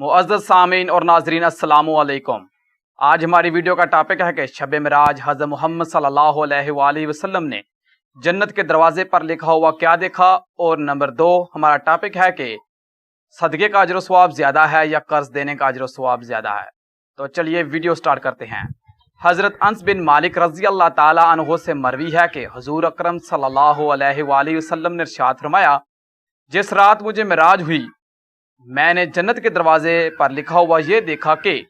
मुअज़्ज़ज़ सामीन और नाज़रीन अस्सलामु अलैकुम। आज हमारी वीडियो का टॉपिक है कि शब मिराज हज़रत मोहम्मद सल्लल्लाहु अलैहि वसल्लम ने जन्नत के दरवाजे पर लिखा हुआ क्या देखा। और नंबर 2 हमारा टॉपिक है कि सदक़े का अजर सवाब ज़्यादा है या कर्ज देने का अजर सवाब ज़्यादा है। तो चलिए वीडियो स्टार्ट करते हैं। हज़रत अनस बिन मालिक रज़ी अल्लाह ताला अन्हु से मरवी है कि हुज़ूर अकरम सल्लल्लाहु अलैहि वसल्लम ने इरशाद फरमाया, जिस रात मुझे मिराज हुई मैंने जन्नत के दरवाजे पर लिखा हुआ ये देखा कि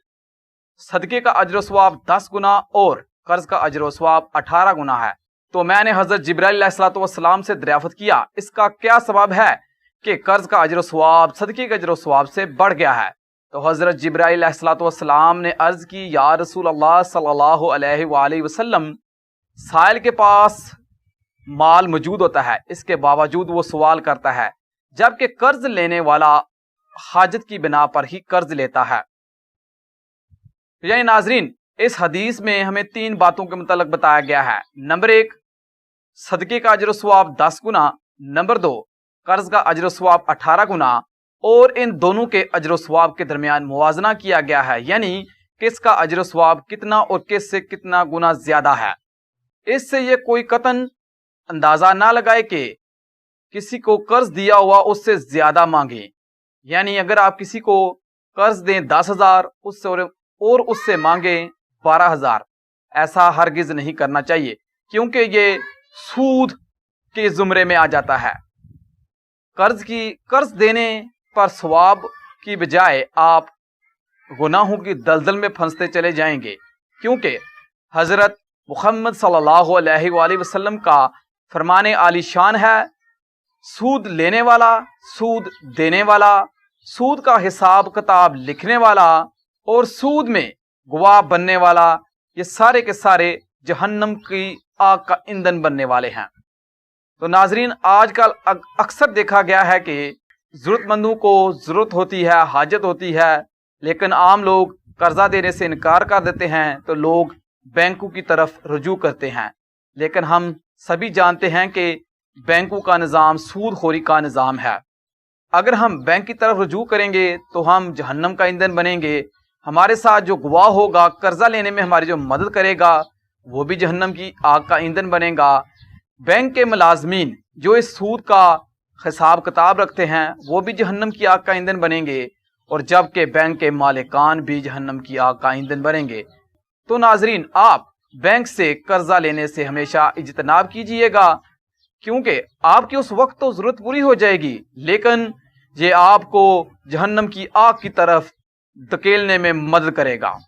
सदक़े का अजर सवाब 10 गुना और कर्ज का अजर सवाब 18 गुना है। तो मैंने हज़रत जिब्राइल अलैहिस्सलाम से दरियाफ़त किया, इसका क्या सबब है कि कर्ज का अजर सवाब सदक़े के अजर सवाब से बढ़ गया है। तो हज़रत जिब्राइल अलैहिस्सलाम ने अर्ज़ की, या रसूल अल्लाह सल्लल्लाहु अलैहि वसल्लम, साइल के पास माल मौजूद होता है, इसके बावजूद वो सवाल करता है, जबकि कर्ज लेने वाला हाजत की बिना पर ही कर्ज लेता है। यानी नाजरीन, इस हदीस में हमें 3 बातों के मुतालिक बताया गया है। नंबर 1, सदक़े का अजर सवाब 10 गुना। नंबर 2, कर्ज का अजर सवाब 18 गुना। और इन दोनों के अजर सवाब के दरमियान मुवाजना किया गया है, यानी किसका अजर सवाब कितना और किस से कितना गुना ज्यादा है। इससे ये कोई कतन अंदाजा ना लगाए कि किसी को कर्ज दिया हुआ उससे ज्यादा मांगे। यानी अगर आप किसी को कर्ज दें 10,000 उससे और उससे मांगे 12,000, ऐसा हरगिज नहीं करना चाहिए, क्योंकि ये सूद के जुमरे में आ जाता है। कर्ज देने पर सवाब की बजाय आप गुनाहों की दलदल में फंसते चले जाएंगे, क्योंकि हजरत मुहम्मद सल्लल्लाहु अलैहि वसल्लम का फरमाने आली शान है, सूद लेने वाला, सूद देने वाला, सूद का हिसाब किताब लिखने वाला और सूद में गवाह बनने वाला, ये सारे के सारे जहन्नम की आग का ईंधन बनने वाले हैं। तो नाजरीन, आजकल अक्सर देखा गया है कि जरूरतमंदों को जरूरत होती है, हाजत होती है, लेकिन आम लोग कर्जा देने से इनकार कर देते हैं, तो लोग बैंकों की तरफ रुजू करते हैं। लेकिन हम सभी जानते हैं कि बैंकों का निज़ाम सूदखोरी का निज़ाम है। अगर हम बैंक की तरफ रुजू करेंगे तो हम जहन्नम का ईंधन बनेंगे। हमारे साथ जो गवाह होगा, कर्जा लेने में हमारी जो मदद करेगा, वो भी जहन्नम की आग का ईंधन बनेगा। बैंक के मुलाजमीन जो इस सूद का हिसाब किताब रखते हैं, वो भी जहन्नम की आग का ईंधन बनेंगे, और जबकि बैंक के मालिकान भी जहन्नम की आग का ईंधन बनेंगे। तो नाजरीन, आप बैंक से कर्जा लेने से हमेशा इज्तनाब कीजिएगा, क्योंकि आपकी उस वक्त तो जरूरत पूरी हो जाएगी, लेकिन ये आपको जहन्नम की आग की तरफ धकेलने में मदद करेगा।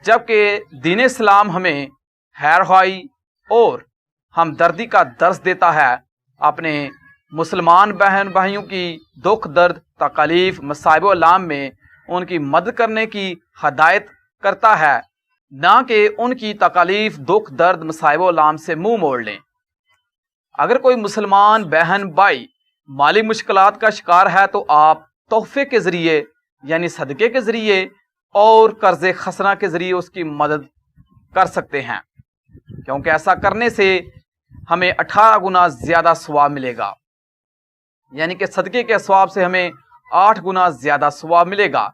जबकि दीन इस्लाम हमें खैरख्वाही और हमदर्दी का दर्स देता है, अपने मुसलमान बहन भाइयों की दुख दर्द तकलीफ मसाइब अलाम में उनकी मदद करने की हदायत करता है, ना कि उनकी तकलीफ दुख दर्द मसाइब अलाम से मुंह मोड़ लें। अगर कोई मुसलमान बहन भाई माली मुश्किलात का शिकार है, तो आप तोहफे के जरिए यानी सदक़े के जरिए और कर्ज़े खसना के जरिए उसकी मदद कर सकते हैं, क्योंकि ऐसा करने से हमें 18 गुना ज्यादा सवाब मिलेगा। यानी कि सदक़े के सवाब से हमें 8 गुना ज्यादा सवाब मिलेगा।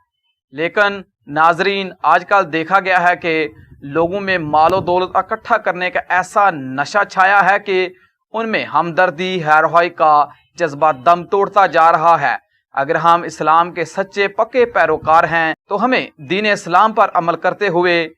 लेकिन नाजरीन, आजकल देखा गया है कि लोगों में मालो दौलत इकट्ठा करने का ऐसा नशा छाया है कि उनमें हमदर्दी खैरख्वाही का जज्बा दम तोड़ता जा रहा है। अगर हम इस्लाम के सच्चे पक्के पैरोकार हैं, तो हमें दीन इस्लाम पर अमल करते हुए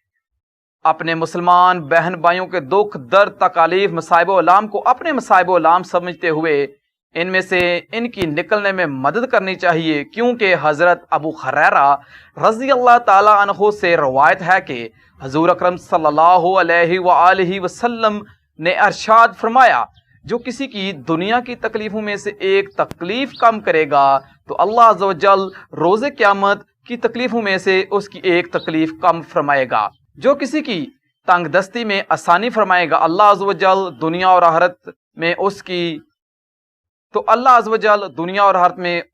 अपने मुसलमान बहन भाइयों के दुख दर्द तकालीफ मसाइब अलाम को अपने मसाइब अलाम समझते हुए इनमें से इनकी निकलने में मदद करनी चाहिए, क्योंकि हजरत अबू हुरैरा रज़ी अल्लाह ताला अन्हु से रवायत है कि हुज़ूर अकरम सल्लल्लाहु अलैहि वसल्लम ने इरशाद फरमाया, जो किसी की दुनिया की तकलीफों में से एक तकलीफ कम करेगा, तो अल्लाह अज़्ज़ व जल रोज़े क़यामत की तकलीफों में से उसकी एक तकलीफ कम फरमाएगा। जो किसी की तंगदस्ती में आसानी फरमाएगा, अल्लाह अज़्ज़ व जल दुनिया और आखिरत में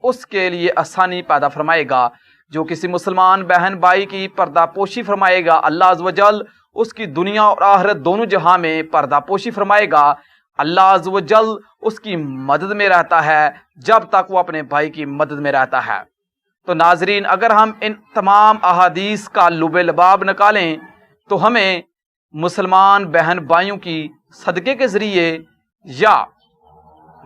उसके लिए आसानी पैदा फरमाएगा। जो किसी मुसलमान बहन भाई की पर्दापोशी फरमाएगा, अल्लाह अज़्ज़ व जल उसकी दुनिया और आखिरत दोनों जहां में पर्दापोशी फरमाएगा। अल्लाह अज़्ज़ व जल उसकी मदद में रहता है जब तक वो अपने भाई की मदद में रहता है। تو ناظرین اگر ہم ان تمام احادیث کا لب لباب نکالیں تو ہمیں مسلمان بہن بھائیوں کی صدقے کے ذریعے یا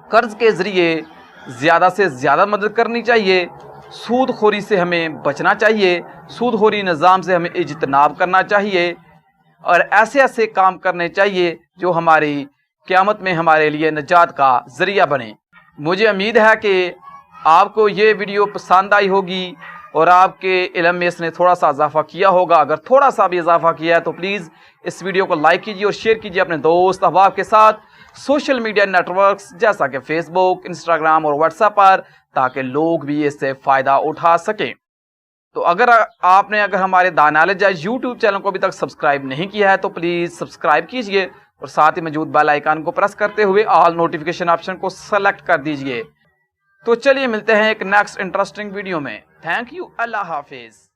قرض کے ذریعے زیادہ سے زیادہ مدد کرنی چاہیے، سود خوری سے ہمیں بچنا چاہیے، سود خوری نظام سے ہمیں اجتناب کرنا چاہیے اور ایسے ایسے کام کرنے چاہیے جو ہماری قیامت میں ہمارے لیے نجات کا ذریعہ بنے۔ مجھے امید ہے کہ آپ کو یہ ویڈیو پسند آئی ہوگی اور آپ کے علم میں اس نے تھوڑا سا اضافہ کیا ہوگا۔ اگر تھوڑا سا بھی اضافہ کیا ہے تو پلیز اس ویڈیو کو لائک کیجیے اور شیئر کیجیے اپنے دوست احباب کے ساتھ سوشل میڈیا نیٹ ورکس جیسا کہ فیس بک، انسٹاگرام اور واٹس ایپ پر، تاکہ لوگ بھی اس سے فائدہ اٹھا سکیں۔ تو اگر آپ نے ہمارے دا نالج یوٹیوب چینل کو ابھی تک سبسکرائب نہیں کیا ہے تو پلیز سبسکرائب کیجئے اور ساتھ ہی موجود بیل آئیکن کو پریس کرتے ہوئے آل نوٹیفیکیشن آپشن کو سلیکٹ کر دیجئے۔ تو چلیے ملتے ہیں ایک نیکسٹ انٹرسٹنگ ویڈیو میں۔ تھینک یو، اللہ حافظ۔